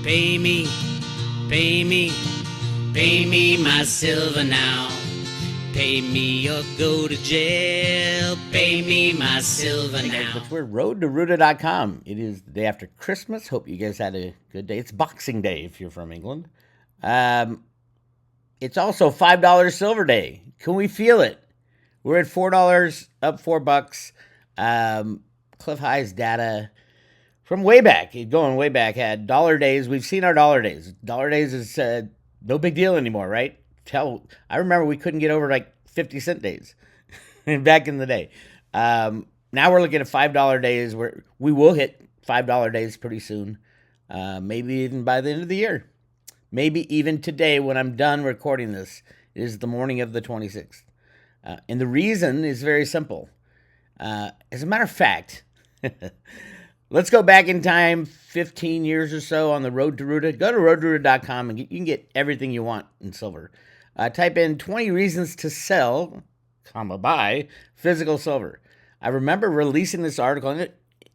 Pay me, pay me, pay me my silver now. Pay me or go to jail. Pay me my silver now. Bix Weir, roadtoruta.com. It is the day after Christmas. Hope you guys had a good day. It's Boxing Day if you're from England. It's also $5 Silver Day. Can we feel it? We're at $4, up $4. Clif High's data from way back, going way back, had dollar days. We've seen our dollar days. Dollar days is no big deal anymore, right? I remember we couldn't get over like 50-cent days back in the day. Now we're looking at $5 days. We will hit $5 days pretty soon, maybe even by the end of the year. Maybe even today when I'm done recording this. It is the morning of the 26th. And the reason is very simple. As a matter of fact, let's go back in time 15 years or so on the Road to Ruta. Go to roadtoruta.com and you can get everything you want in silver. Type in 20 reasons to sell, buy physical silver. I remember releasing this article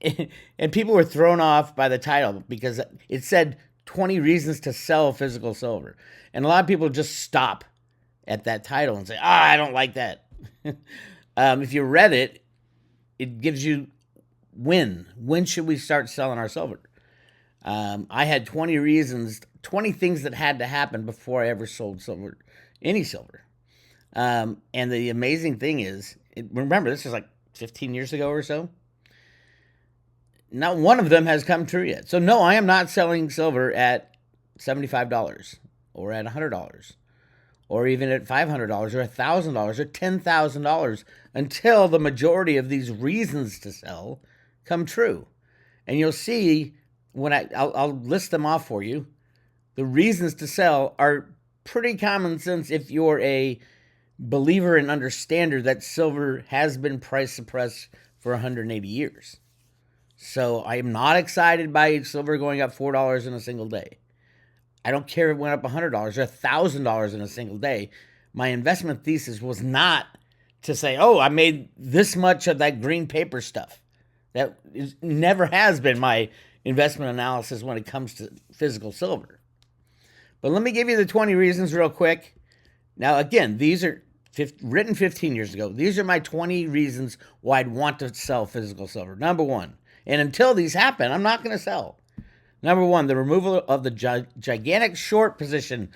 and people were thrown off by the title because it said 20 reasons to sell physical silver. And a lot of people just stop at that title and say, I don't like that. If you read it, it gives you when should we start selling our silver? I had 20 reasons, 20 things that had to happen before I ever sold silver, any silver. And the amazing thing is, remember, this was like 15 years ago or so. Not one of them has come true yet. So no, I am not selling silver at $75 or at $100 or even at $500 or $1,000 or $10,000 until the majority of these reasons to sell come true. And you'll see when I'll list them off for you. The reasons to sell are pretty common sense if you're a believer and understander that silver has been price suppressed for 180 years. So I am not excited by silver going up $4 in a single day. I don't care if it went up $100 or $1,000 in a single day. My investment thesis was not to say, I made this much of that green paper stuff. That never has been my investment analysis when it comes to physical silver. But let me give you the 20 reasons real quick. Now, again, these are written 15 years ago. These are my 20 reasons why I'd want to sell physical silver. Number one, and until these happen, I'm not going to sell. Number one, the removal of the gigantic short position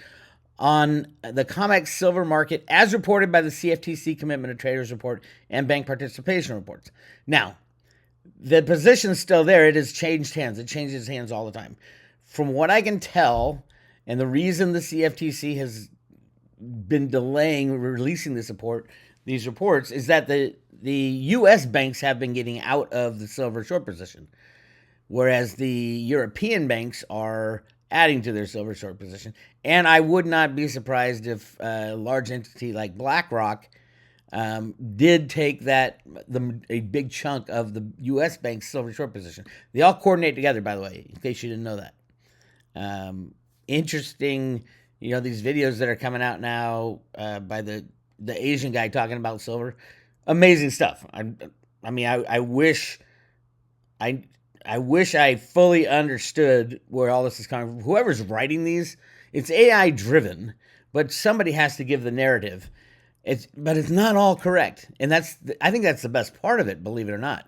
on the COMEX silver market as reported by the CFTC Commitment of Traders Report and Bank Participation Reports. Now, the position's still there. It has changed hands. It changes hands all the time. From what I can tell, and the reason the CFTC has been delaying releasing these reports, is that the U.S. banks have been getting out of the silver short position, whereas the European banks are adding to their silver short position. And I would not be surprised if a large entity like BlackRock did take a big chunk of the U.S. bank's silver short position. They all coordinate together, by the way, in case you didn't know that. Interesting, these videos that are coming out now by the Asian guy talking about silver. Amazing stuff. I wish I fully understood where all this is coming from. Whoever's writing these, it's AI driven, but somebody has to give the narrative. But it's not all correct, and I think that's the best part of it. Believe it or not,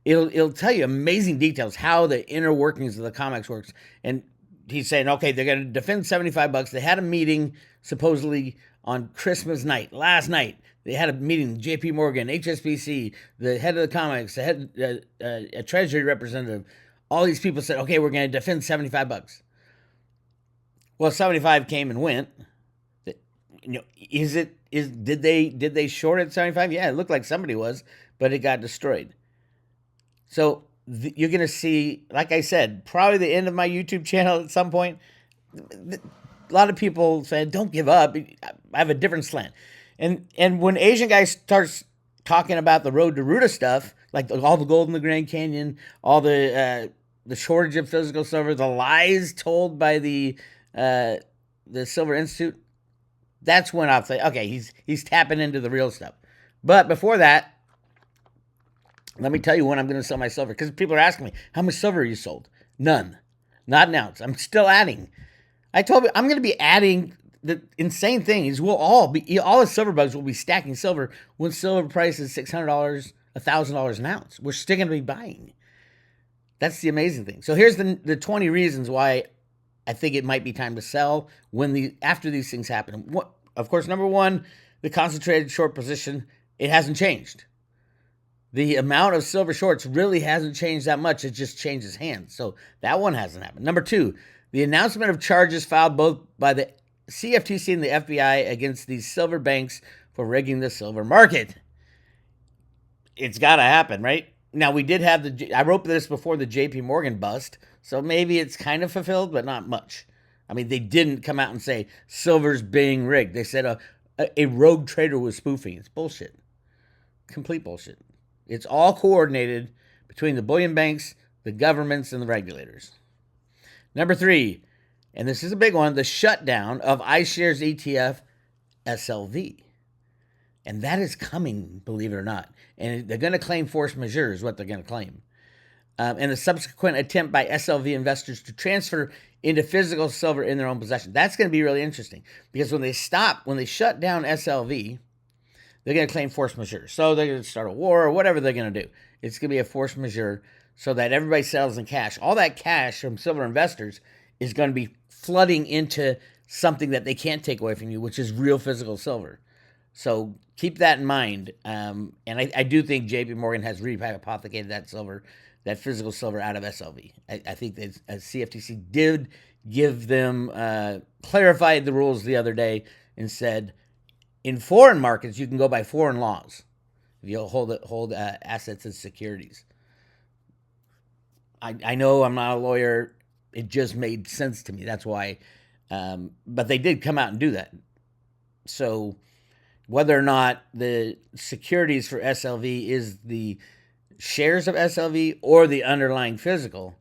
it'll tell you amazing details how the inner workings of the COMEX works. And he's saying, okay, they're going to defend $75. They had a meeting supposedly on Christmas night, last night. They had a meeting, J.P. Morgan, HSBC, the head of the COMEX, the head, a Treasury representative. All these people said, okay, we're going to defend $75. Well, 75 came and went. Did they short at 75? Yeah, it looked like somebody was, but it got destroyed. So you're going to see, like I said, probably the end of my YouTube channel at some point. A lot of people say, don't give up. I have a different slant. And when Asian guy starts talking about the Road to Ruta stuff, like all the gold in the Grand Canyon, all the shortage of physical silver, the lies told by the Silver Institute, that's when I'll say, okay, he's tapping into the real stuff. But before that, let me tell you when I'm going to sell my silver. Because people are asking me, how much silver you sold? None. not an ounce. I'm still adding. I told you I'm going to be adding. The insane thing is all the silver bugs will be stacking silver when silver price is $600, $1,000 an ounce. We're still going to be buying. That's the amazing thing. So here's the 20 reasons why I think it might be time to sell after these things happen. Of course, number one, the concentrated short position, it hasn't changed. The amount of silver shorts really hasn't changed that much. It just changes hands. So that one hasn't happened. Number two, the announcement of charges filed both by the CFTC and the FBI against these silver banks for rigging the silver market. It's got to happen, right? Now, we did have I wrote this before the JP Morgan bust, so maybe it's kind of fulfilled, but not much. I mean, they didn't come out and say silver's being rigged. They said a rogue trader was spoofing. It's bullshit. Complete bullshit. It's all coordinated between the bullion banks, the governments, and the regulators. Number three, and this is a big one, the shutdown of iShares ETF SLV. And that is coming, believe it or not. And they're going to claim force majeure is what they're going to claim. And the subsequent attempt by SLV investors to transfer into physical silver in their own possession. That's going to be really interesting because when they shut down SLV, they're going to claim force majeure. So they're going to start a war or whatever they're going to do. It's going to be a force majeure so that everybody sells in cash. All that cash from silver investors is going to be flooding into something that they can't take away from you, which is real physical silver. So keep that in mind. And I do think JP Morgan has rehypothecated that silver, that physical silver out of SLV. I think that CFTC did give them, clarified the rules the other day and said, in foreign markets, you can go by foreign laws if you hold assets as securities. I know I'm not a lawyer. It just made sense to me. That's why. But they did come out and do that. So whether or not the securities for SLV is the shares of SLV or the underlying physical,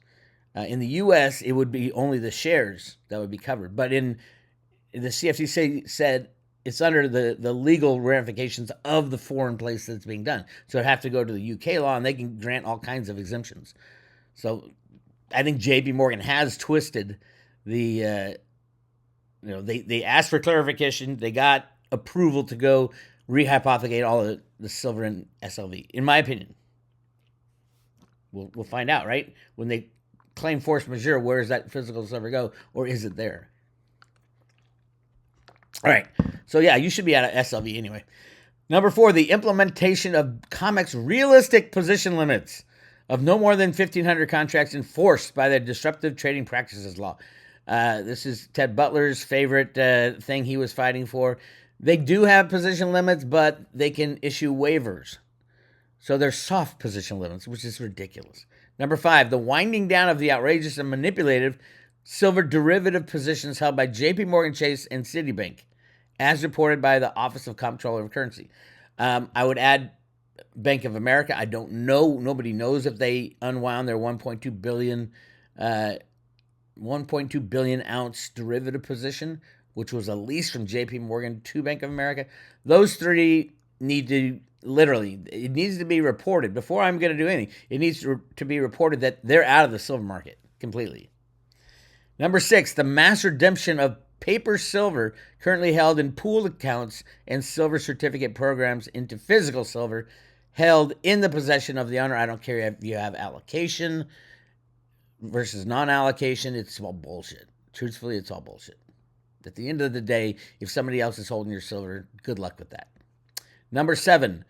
in the U.S., it would be only the shares that would be covered. But in the CFTC said it's under the legal ramifications of the foreign place that's being done. So it'd have to go to the UK law, and they can grant all kinds of exemptions. So I think JP Morgan has twisted the, they asked for clarification. They got approval to go rehypothecate all of the silver in SLV, in my opinion. We'll find out, right? When they claim force majeure, where does that physical silver go? Or is it there? All right. So, yeah, you should be out of SLV anyway. Number four, the implementation of COMEX realistic position limits of no more than 1,500 contracts enforced by the Disruptive Trading Practices Law. This is Ted Butler's favorite thing he was fighting for. They do have position limits, but they can issue waivers. So they're soft position limits, which is ridiculous. Number five, the winding down of the outrageous and manipulative silver derivative positions held by JP Morgan Chase and Citibank, as reported by the Office of Comptroller of Currency. I would add Bank of America. I don't know. Nobody knows if they unwound their 1.2 billion ounce derivative position, which was a lease from JP Morgan to Bank of America. Those three need to it needs to be reported. Before I'm going to do anything, it needs to be reported that they're out of the silver market completely. Number six, the mass redemption of paper silver currently held in pooled accounts and silver certificate programs into physical silver held in the possession of the owner. I don't care if you have allocation versus non-allocation. It's all bullshit. Truthfully, it's all bullshit. At the end of the day, if somebody else is holding your silver, good luck with that. Number seven,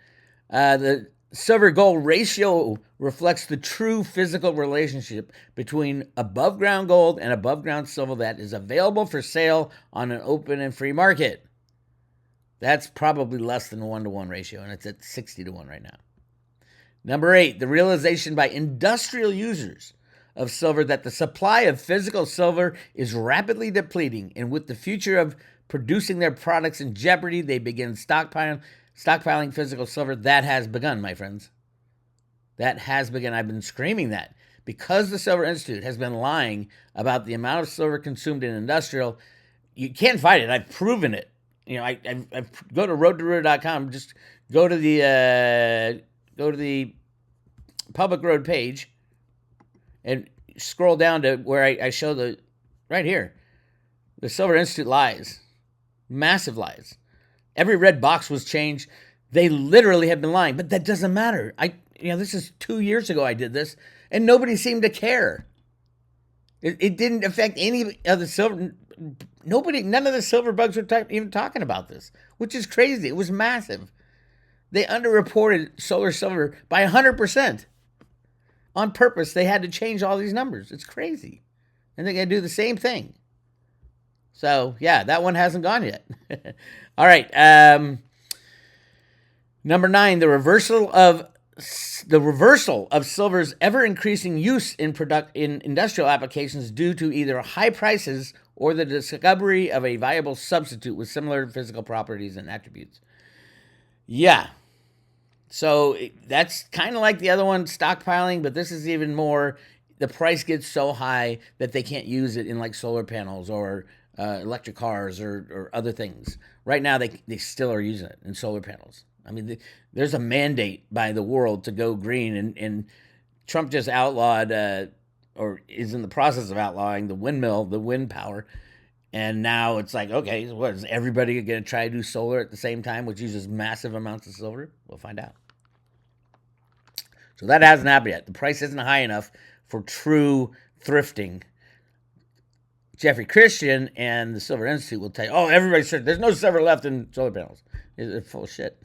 the silver-gold ratio reflects the true physical relationship between above-ground gold and above-ground silver that is available for sale on an open and free market. That's probably less than a 1-to-1 ratio, and it's at 60-to-1 right now. Number eight, the realization by industrial users of silver that the supply of physical silver is rapidly depleting, and with the future of producing their products in jeopardy, they begin stockpiling physical silver. That has begun, my friends. That has begun. I've been screaming that because the Silver Institute has been lying about the amount of silver consumed in industrial. You can't fight it. I've proven it. I go to roadtoroot.com. Just go to the public road page, and scroll down to where I show right here, the Silver Institute lies, massive lies. Every red box was changed. They literally have been lying, but that doesn't matter. This is 2 years ago I did this, and nobody seemed to care. It didn't affect any of the silver. None of the silver bugs were even talking about this, which is crazy. It was massive. They underreported solar silver by 100%. On purpose, they had to change all these numbers. It's crazy. And they're going to do the same thing. So, yeah, that one hasn't gone yet. All right. Number 9, the reversal of silver's ever-increasing use in industrial applications due to either high prices or the discovery of a viable substitute with similar physical properties and attributes. Yeah. So that's kind of like the other one, stockpiling, but this is even more. The price gets so high that they can't use it in like solar panels or electric cars or other things. Right now, they still are using it in solar panels. I mean, there's a mandate by the world to go green, and Trump just outlawed or is in the process of outlawing the wind power. And now it's like, okay, what is everybody going to try to do solar at the same time, which uses massive amounts of silver? We'll find out. So that hasn't happened yet. The price isn't high enough for true thrifting. Jeffrey Christian and the Silver Institute will tell you, oh, everybody's sure there's no silver left in solar panels. It's full of shit.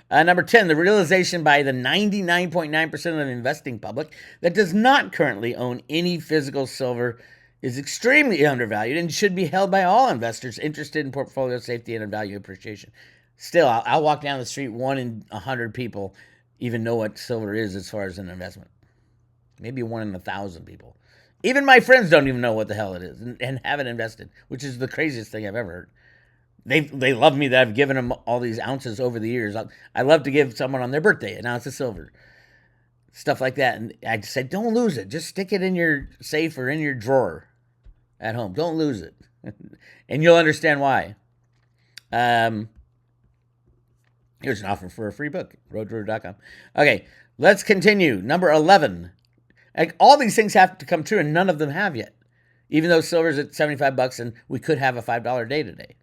Number 10, the realization by the 99.9% of the investing public that does not currently own any physical silver is extremely undervalued and should be held by all investors interested in portfolio safety and value appreciation. Still, I'll walk down the street, 1 in 100 people even know what silver is as far as an investment. Maybe 1 in 1,000 people. Even my friends don't even know what the hell it is and haven't invested, which is the craziest thing I've ever heard. They love me that I've given them all these ounces over the years. I love to give someone on their birthday an ounce of silver. Stuff like that. And I said, don't lose it. Just stick it in your safe or in your drawer at home. Don't lose it. And you'll understand why. Here's an offer for a free book, roadrunner.com. Okay, let's continue. Number 11. All these things have to come true, and none of them have yet. Even though silver's at $75 and we could have a $5 day today.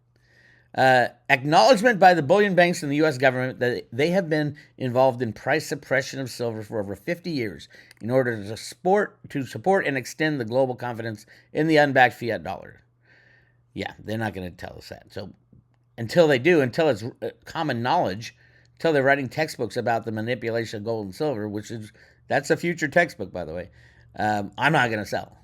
Acknowledgement by the bullion banks and the U.S. government that they have been involved in price suppression of silver for over 50 years in order to support and extend the global confidence in the unbacked fiat dollar. Yeah, they're not going to tell us that. So until they do, until it's common knowledge, until they're writing textbooks about the manipulation of gold and silver, that's a future textbook, by the way, I'm not going to sell.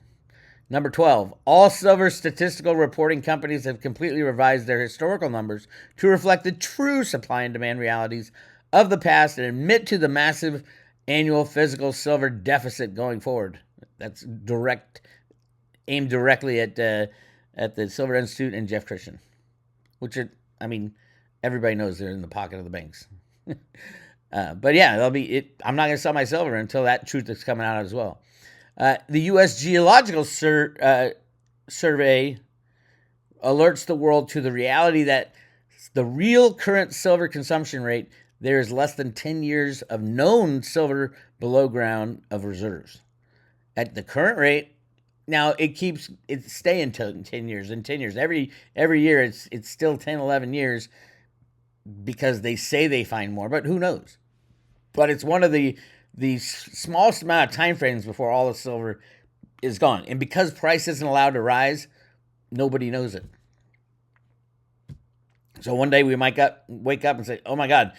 Number 12, all silver statistical reporting companies have completely revised their historical numbers to reflect the true supply and demand realities of the past and admit to the massive annual physical silver deficit going forward. That's aimed directly at the Silver Institute and Jeff Christian, which are, everybody knows they're in the pocket of the banks. But yeah, I'm not going to sell my silver until that truth is coming out as well. The U.S. Geological Survey alerts the world to the reality that the real current silver consumption rate, there is less than 10 years of known silver below ground of reserves. At the current rate, now it's staying until 10 years. In 10 years, every year it's still 10, 11 years because they say they find more, but who knows? But it's one of the smallest amount of time frames before all the silver is gone. And because price isn't allowed to rise, nobody knows it. So one day we might wake up and say, oh my God,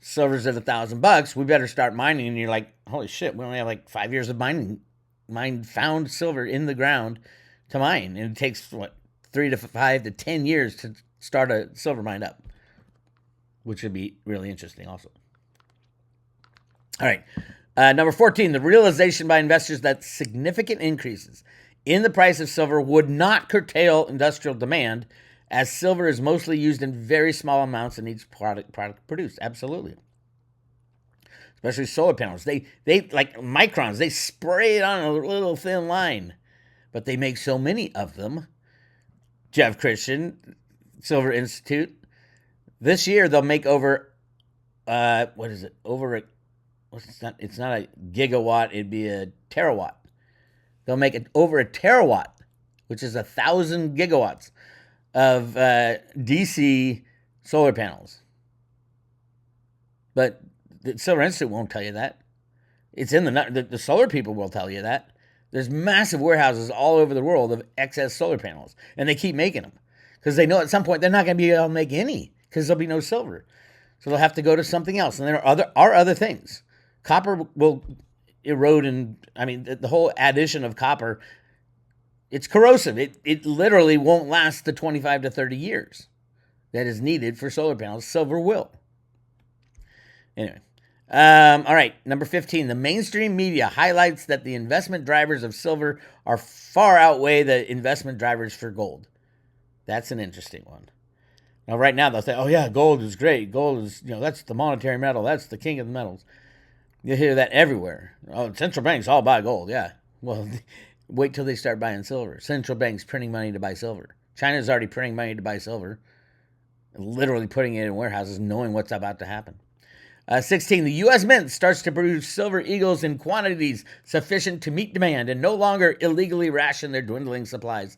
silver's at $1,000. We better start mining. And you're like, holy shit, we only have like 5 years of found silver in the ground to mine. And it takes 3 to 5 to 10 years to start a silver mine up, which would be really interesting also. All right. Number 14, the realization by investors that significant increases in the price of silver would not curtail industrial demand, as silver is mostly used in very small amounts in each product produced. Absolutely. Especially solar panels. They like microns, they spray it on a little thin line, but they make so many of them. Jeff Christian, Silver Institute, this year they'll make over, it's not a gigawatt, it'd be a terawatt They'll make it over a terawatt, which is 1,000 gigawatts of DC solar panels. But the Silver Institute won't tell you that. It's in the solar people will tell you that. There's massive warehouses all over the world of excess solar panels, and they keep making them because they know at some point they're not going to be able to make any because there'll be no silver. So they'll have to go to something else. And there are other things. Copper will erode, and I mean the whole addition of copper, it's corrosive. It literally won't last the 25 to 30 years that is needed for solar panels. Silver will. Anyway. All right, number 15. The mainstream media highlights that the investment drivers of silver are far outweigh the investment drivers for gold. That's an interesting one. Now, right now, they'll say, oh, yeah, gold is great. Gold is, that's the monetary metal. That's the king of the metals. You hear that everywhere. Oh, central banks all buy gold. Yeah. Well, wait till they start buying silver. Central banks printing money to buy silver. China's already printing money to buy silver. Literally putting it in warehouses, knowing what's about to happen. 16, the U.S. Mint starts to produce silver eagles in quantities sufficient to meet demand and no longer illegally ration their dwindling supplies.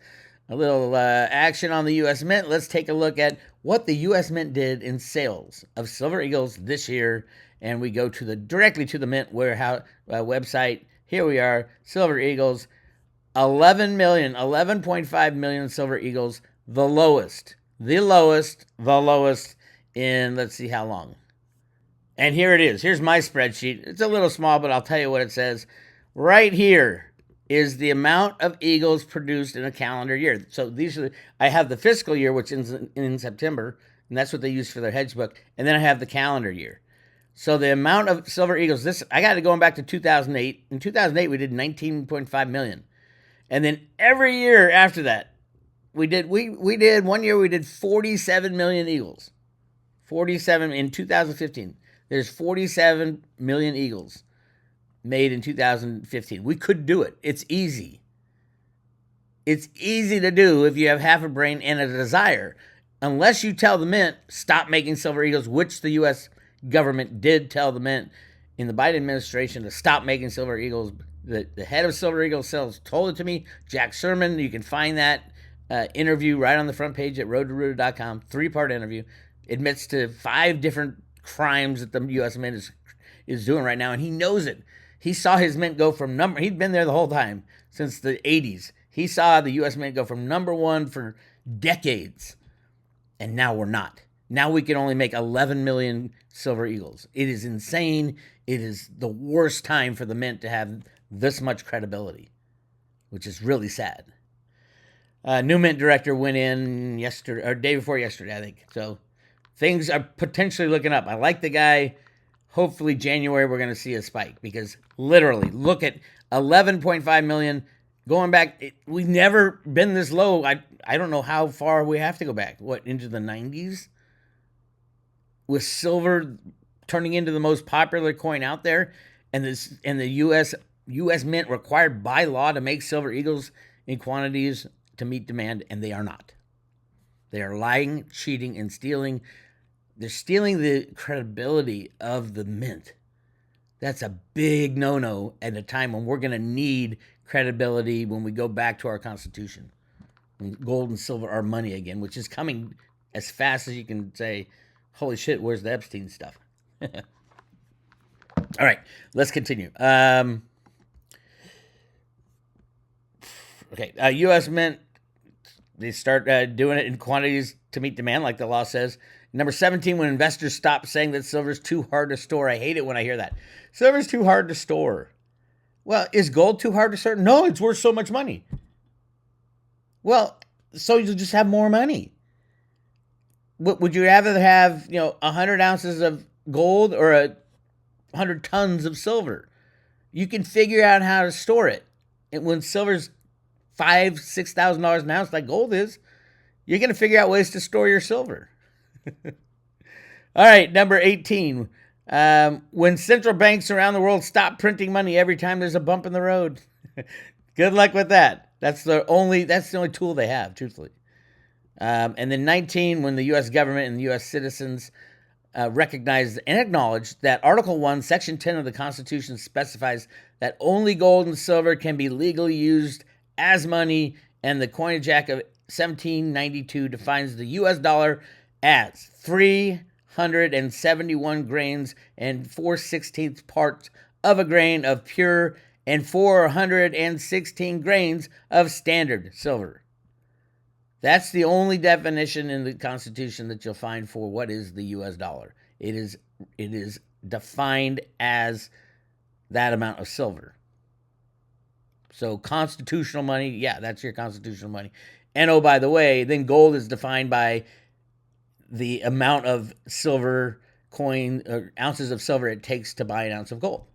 A little action on the U.S. Mint. Let's take a look at what the U.S. Mint did in sales of silver eagles this year. And we go to directly to the Mint warehouse website. Here we are, silver eagles, 11.5 million silver eagles, the lowest in, let's see how long. And here it is. Here's my spreadsheet. It's a little small, but I'll tell you what it says. Right here is the amount of eagles produced in a calendar year. So I have the fiscal year, which ends in September, and that's what they use for their hedge book. And then I have the calendar year. So the amount of silver eagles, I got it going back to 2008. In 2008, we did 19.5 million. And then every year after that, we did 47 million eagles. 47 in 2015. There's 47 million eagles made in 2015. We could do it. It's easy. It's easy to do if you have half a brain and a desire. Unless you tell the Mint, stop making silver eagles, which the U.S. government did tell the Mint in the Biden administration to stop making silver eagles. The head of Silver Eagle Sales told it to me, Jack Sherman. You can find that interview right on the front page at roadtoruta.com. 3-part interview. Admits to 5 different crimes that the U.S. Mint is doing right now, and he knows it. He saw his Mint go from he'd been there the whole time, since the 80s. He saw the U.S. Mint go from number 1 for decades, and now we're not. Now we can only make 11 million silver eagles. It is insane. It is the worst time for the Mint to have this much credibility, which is really sad. New Mint director went in yesterday, or day before yesterday, I think. So things are potentially looking up. I like the guy. Hopefully January we're going to see a spike, because literally look at 11.5 million going back. We've never been this low. I don't know how far we have to go back. What, into the 90s? With silver turning into the most popular coin out there, and the U.S. Mint required by law to make silver eagles in quantities to meet demand, and they are not. They are lying, cheating, and stealing. They're stealing the credibility of the Mint. That's a big no-no at a time when we're going to need credibility when we go back to our Constitution. And gold and silver are money again, which is coming as fast as you can say, holy shit, where's the Epstein stuff? All right, let's continue. Okay, U.S. Mint, they start doing it in quantities to meet demand, like the law says. Number 17, when investors stop saying that silver's too hard to store. I hate it when I hear that. Silver's too hard to store. Well, is gold too hard to store? No, it's worth so much money. Well, so you'll just have more money. Would you rather have, 100 ounces of gold or 100 tons of silver? You can figure out how to store it. And when silver's $5,000-$6,000 an ounce, like gold is, you're going to figure out ways to store your silver. All right, number 18. When central banks around the world stop printing money every time there's a bump in the road. Good luck with that. That's the only tool they have, truthfully. And then 19, when the U.S. government and the U.S. citizens recognized and acknowledged that Article 1, Section 10 of the Constitution specifies that only gold and silver can be legally used as money, and the Coinage Act of 1792 defines the U.S. dollar as 371 grains and 4/16 parts of a grain of pure and 416 grains of standard silver. That's the only definition in the Constitution that you'll find for what is the U.S. dollar. It is defined as that amount of silver. So constitutional money, yeah, that's your constitutional money. And oh, by the way, then gold is defined by the amount of silver coin or ounces of silver it takes to buy an ounce of gold.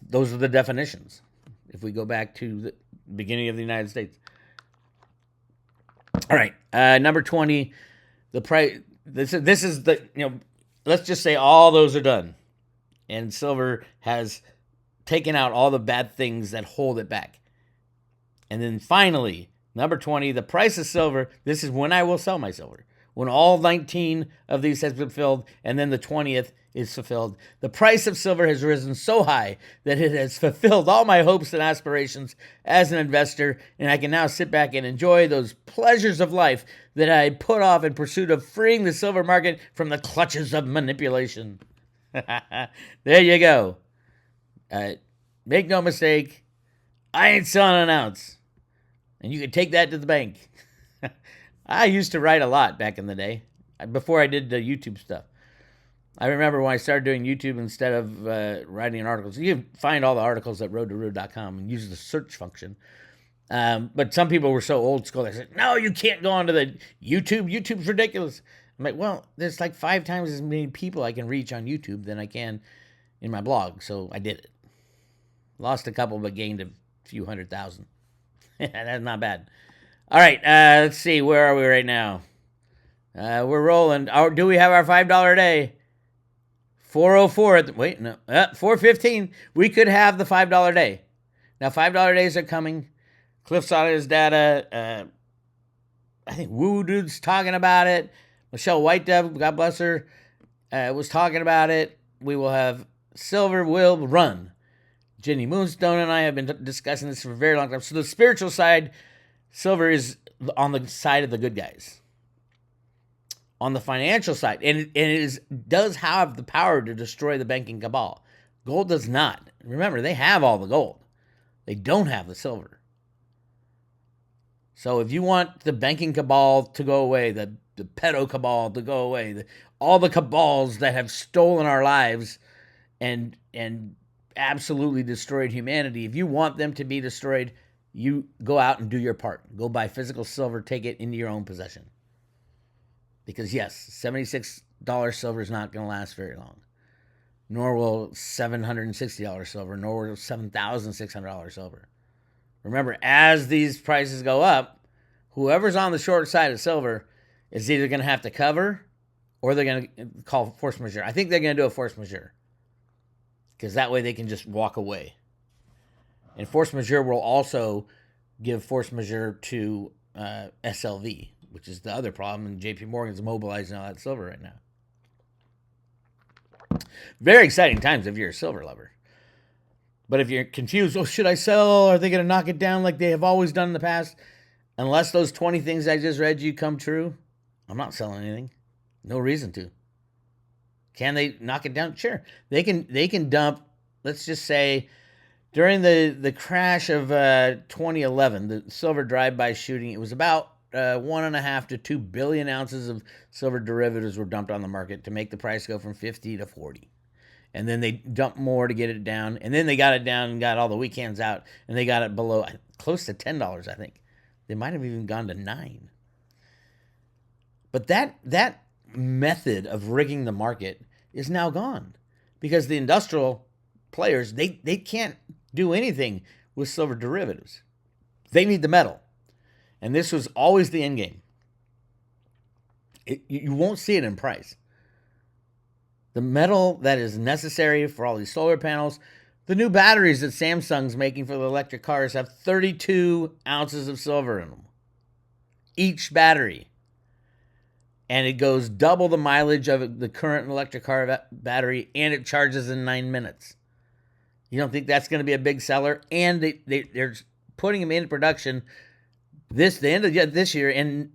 Those are the definitions. If we go back to the beginning of the United States. All right, number 20, the price. This is the, let's just say all those are done, and silver has taken out all the bad things that hold it back. And then finally, number 20, the price of silver. This is when I will sell my silver. When all 19 of these has been filled, and then the 20th is fulfilled. The price of silver has risen so high that it has fulfilled all my hopes and aspirations as an investor, and I can now sit back and enjoy those pleasures of life that I put off in pursuit of freeing the silver market from the clutches of manipulation. There you go. Make no mistake, I ain't selling an ounce. And you can take that to the bank. I used to write a lot back in the day, before I did the YouTube stuff. I remember when I started doing YouTube, instead of writing articles, you can find all the articles at roadtoroad.com and use the search function. But some people were so old school, they said, no, you can't go onto the YouTube. YouTube's ridiculous. I'm like, well, there's like 5 times as many people I can reach on YouTube than I can in my blog. So I did it. Lost a couple, but gained a few 100,000. That's not bad. All right, let's see. Where are we right now? We're rolling. Do we have our $5 a day? 404 415. We could have the $5 a day. Now, $5 days are coming. Clif's on his data. I think Woo Dude's talking about it. Michelle White Dove, God bless her, was talking about it. We will have silver will run. Jenny Moonstone and I have been discussing this for a very long time. So the spiritual side, silver is on the side of the good guys. On the financial side, and it does have the power to destroy the banking cabal. Gold does not. Remember, they have all the gold. They don't have the silver. So if you want the banking cabal to go away, the pedo cabal to go away, all the cabals that have stolen our lives and absolutely destroyed humanity, if you want them to be destroyed, you go out and do your part. Go buy physical silver, take it into your own possession. Because yes, $76 silver is not going to last very long. Nor will $760 silver, nor will $7,600 silver. Remember, as these prices go up, whoever's on the short side of silver is either going to have to cover or they're going to call force majeure. I think they're going to do a force majeure. Because that way they can just walk away. And force majeure will also give force majeure to SLV, which is the other problem, and JP Morgan's mobilizing all that silver right now. Very exciting times if you're a silver lover. But if you're confused, should I sell? Are they going to knock it down like they have always done in the past? Unless those 20 things I just read you come true, I'm not selling anything. No reason to. Can they knock it down? Sure. They can dump, let's just say, during the crash of 2011, the silver drive-by shooting, it was about 1.5 to 2 billion ounces of silver derivatives were dumped on the market to make the price go from 50 to 40. And then they dumped more to get it down. And then they got it down and got all the weekends out. And they got it below, close to $10, I think. They might have even gone to $9. But that method of rigging the market is now gone. Because the industrial players, they can't do anything with silver derivatives. They need the metal. And this was always the end game. You won't see it in price. The metal that is necessary for all these solar panels, the new batteries that Samsung's making for the electric cars have 32 ounces of silver in them. Each battery. and it goes double the mileage of the current electric car battery, and it charges in 9 minutes. You don't think that's going to be a big seller? And they're putting them into production the end of this year and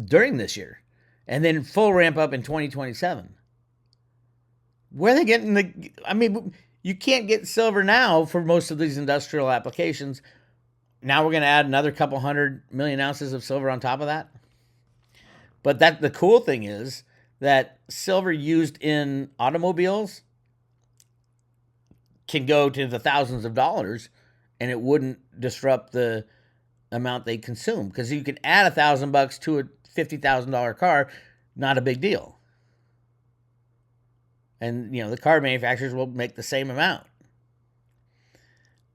during this year, and then full ramp up in 2027. Where are they getting you can't get silver now for most of these industrial applications. Now we're going to add another couple 100 million ounces of silver on top of that. But the cool thing is that silver used in automobiles can go to the thousands of dollars, and it wouldn't disrupt the amount they consume, because you can add $1,000 to a $50,000 car, not a big deal. And the car manufacturers will make the same amount.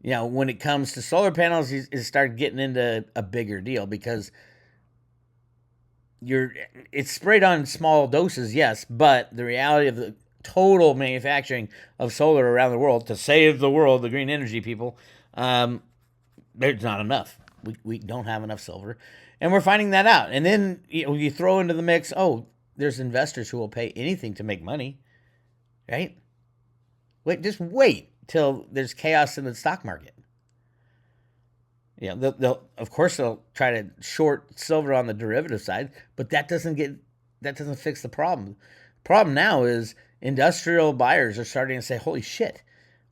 When it comes to solar panels, it started getting into a bigger deal, because it's sprayed on small doses, yes, but the reality of the total manufacturing of solar around the world to save the world, the green energy people, there's not enough. We don't have enough silver, and we're finding that out. And then you throw into the mix, there's investors who will pay anything to make money, right? Just wait till there's chaos in the stock market. They'll of course they'll try to short silver on the derivative side, but that doesn't fix the problem. The problem now is industrial buyers are starting to say, "Holy shit,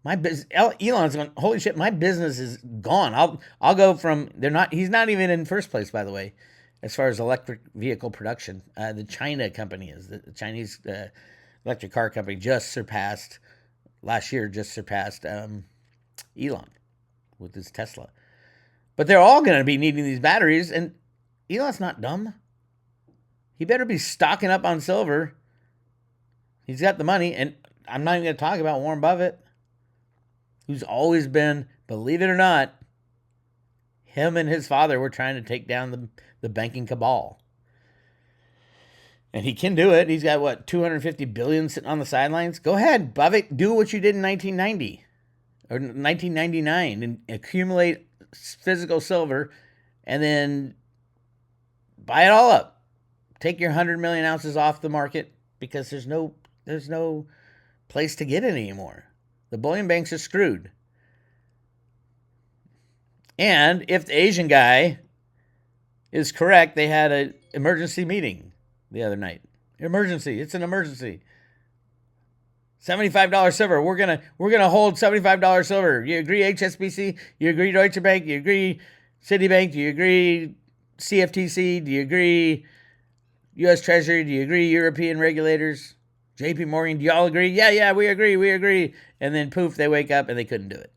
my business." Elon's going, "Holy shit, my business is gone. I'll go from He's not even in first place, by the way, as far as electric vehicle production. The China company is the Chinese electric car company last year just surpassed Elon with his Tesla. But they're all going to be needing these batteries, and Elon's not dumb. He better be stocking up on silver. He's got the money, and I'm not even going to talk about Warren Buffett, who's always been, believe it or not, him and his father were trying to take down the banking cabal. And he can do it. He's got, $250 billion sitting on the sidelines? Go ahead, Buffett, do what you did in 1990 or 1999 and accumulate physical silver, and then buy it all up. Take your 100 million ounces off the market, because there's no place to get it anymore. The bullion banks are screwed. And if the Asian guy is correct, they had an emergency meeting the other night. Emergency. It's an emergency. $75 silver. We're gonna hold $75 silver. You agree, HSBC? You agree, Deutsche Bank? You agree, Citibank? Do you agree, CFTC? Do you agree, U.S. Treasury? Do you agree, European regulators? JP Morgan? Do y'all agree? Yeah, we agree. And then poof, they wake up and they couldn't do it.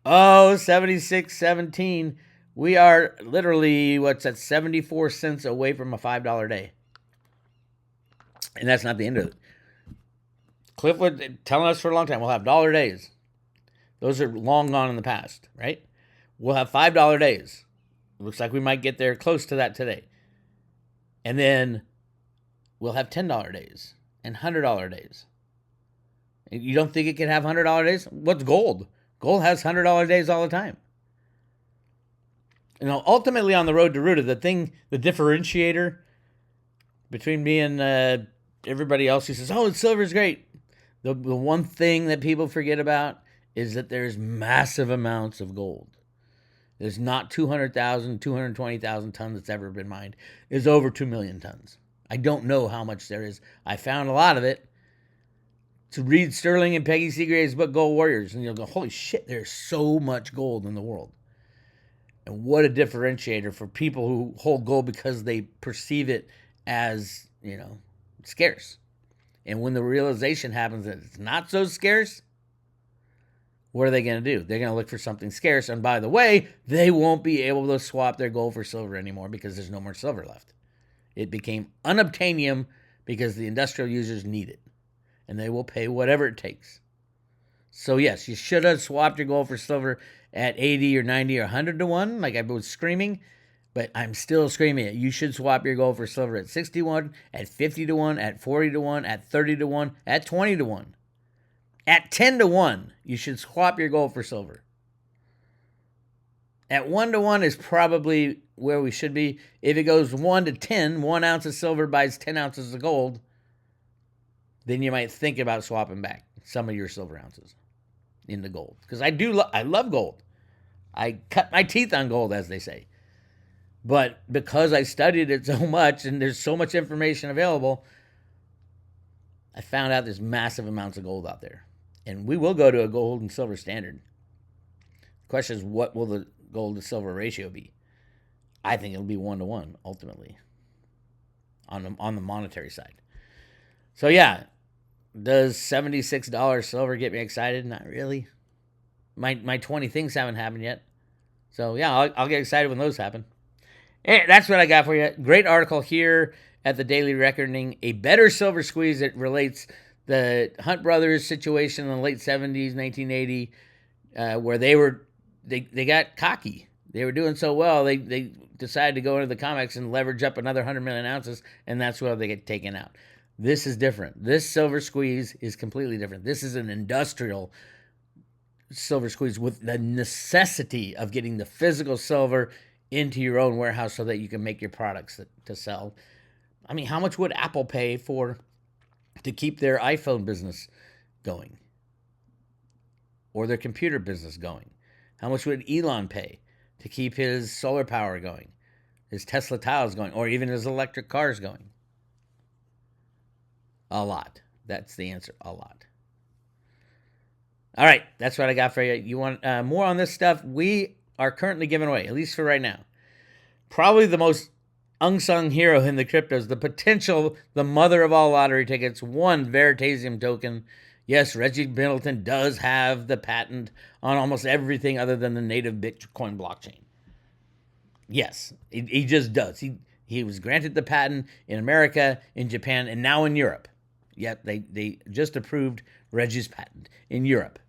76.17. We are literally 74 cents away from a $5 day. And that's not the end of it. Clif was telling us for a long time, we'll have dollar days. Those are long gone in the past, right? We'll have $5 days. Looks like we might get there close to that today. And then we'll have $10 days and $100 days. You don't think it can have $100 days? What's gold? Gold has $100 days all the time. Ultimately on the road to Ruta, the differentiator between me and everybody else who says, silver's great. The one thing that people forget about is that there's massive amounts of gold. There's not 200,000, 220,000 tons that's ever been mined. There's over 2 million tons. I don't know how much there is. I found a lot of it. To read Sterling and Peggy Seagrave's book, Gold Warriors, and you'll go, holy shit, there's so much gold in the world. And what a differentiator for people who hold gold because they perceive it as, scarce. And when the realization happens that it's not so scarce, what are they going to do? They're going to look for something scarce. And by the way, they won't be able to swap their gold for silver anymore because there's no more silver left. It became unobtainium because the industrial users need it. And they will pay whatever it takes. So yes, you should have swapped your gold for silver at 80 or 90 or 100 to 1, like I was screaming. But I'm still screaming it. You should swap your gold for silver at 60 to 1, at 50 to 1, at 40 to 1, at 30 to 1, at 20 to 1. At 10 to 1, you should swap your gold for silver. At 1-to-1 is probably where we should be. If it goes 1-to-10, 1 ounce of silver buys 10 ounces of gold, then you might think about swapping back some of your silver ounces into gold. Because I love gold. I cut my teeth on gold, as they say. But because I studied it so much and there's so much information available, I found out there's massive amounts of gold out there. And we will go to a gold and silver standard. The question is, what will the gold to silver ratio be? I think it'll be 1-to-1 ultimately on the monetary side. So yeah, does $76 silver get me excited? Not really. My 20 things haven't happened yet. So yeah, I'll get excited when those happen. Hey, that's what I got for you. Great article here at the Daily Reckoning. A better silver squeeze that relates the Hunt brothers situation in the late 70s, 1980, where they got cocky. They were doing so well, they decided to go into the comics and leverage up another 100 million ounces, and that's where they get taken out. This is different. This silver squeeze is completely different. This is an industrial silver squeeze with the necessity of getting the physical silver into your own warehouse so that you can make your products to sell. I mean, how much would Apple pay to keep their iPhone business going or their computer business going? How much would Elon pay to keep his solar power going, his Tesla tiles going, or even his electric cars going? A lot. That's the answer. A lot. All right, that's what I got for you. You want more on this stuff? We are currently giving away, at least for right now, probably the most unsung hero in the cryptos, the mother of all lottery tickets, one Veritasium token. Yes, Reggie Middleton does have the patent on almost everything other than the native Bitcoin blockchain. Yes, he just does. He was granted the patent in America, in Japan, and now in Europe. Yep, they just approved Reggie's patent in Europe.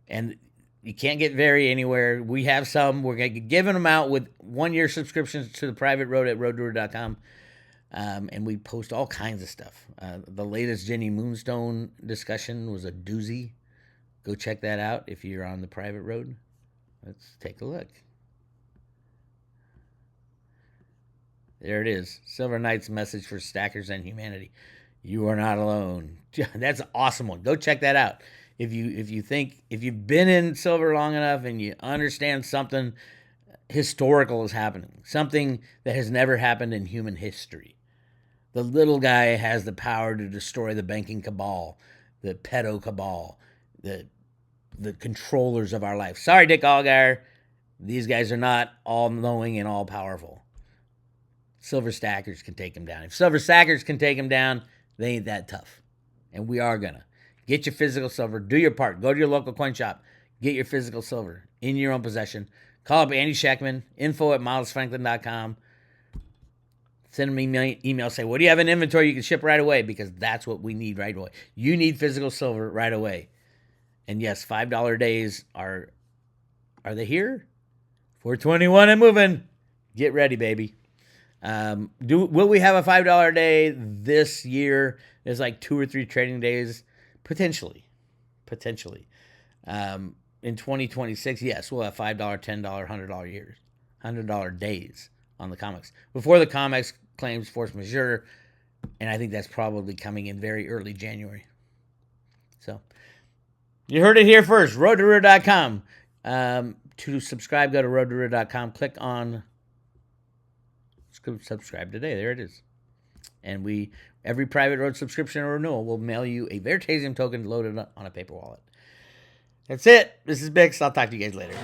And you can't get Very anywhere. We have some. We're going to be giving them out with 1-year subscriptions to the private road at roadtour.com. And we post all kinds of stuff. The latest Jenny Moonstone discussion was a doozy. Go check that out if you're on the private road. Let's take a look. There it is. Silver Knight's message for stackers and humanity. You are not alone. That's an awesome one. Go check that out. If you've been in silver long enough and you understand something historical is happening, something that has never happened in human history. The little guy has the power to destroy the banking cabal, the pedo cabal, the controllers of our life. Sorry, Dick Allgaier. These guys are not all-knowing and all-powerful. Silver stackers can take them down. If silver stackers can take them down, they ain't that tough. And we are gonna. Get your physical silver. Do your part. Go to your local coin shop. Get your physical silver in your own possession. Call up Andy Scheckman, info@milesfranklin.com. Send him an email. Say, what do you have in inventory you can ship right away? Because that's what we need right away. You need physical silver right away. And yes, $5 days are they here? 421 and moving. Get ready, baby. Will we have a $5 day this year? There's like 2 or 3 trading days. Potentially. In 2026, yes, we'll have $5, $10, $100 years, $100 days on the comics. Before the comics claims force majeure, and I think that's probably coming in very early January. So, you heard it here first, roadtour.com. To subscribe, go to roadtour.com. Click on subscribe today. There it is. And every private road subscription or renewal will mail you a Veritasium token loaded on a paper wallet. That's it. This is Bix. I'll talk to you guys later.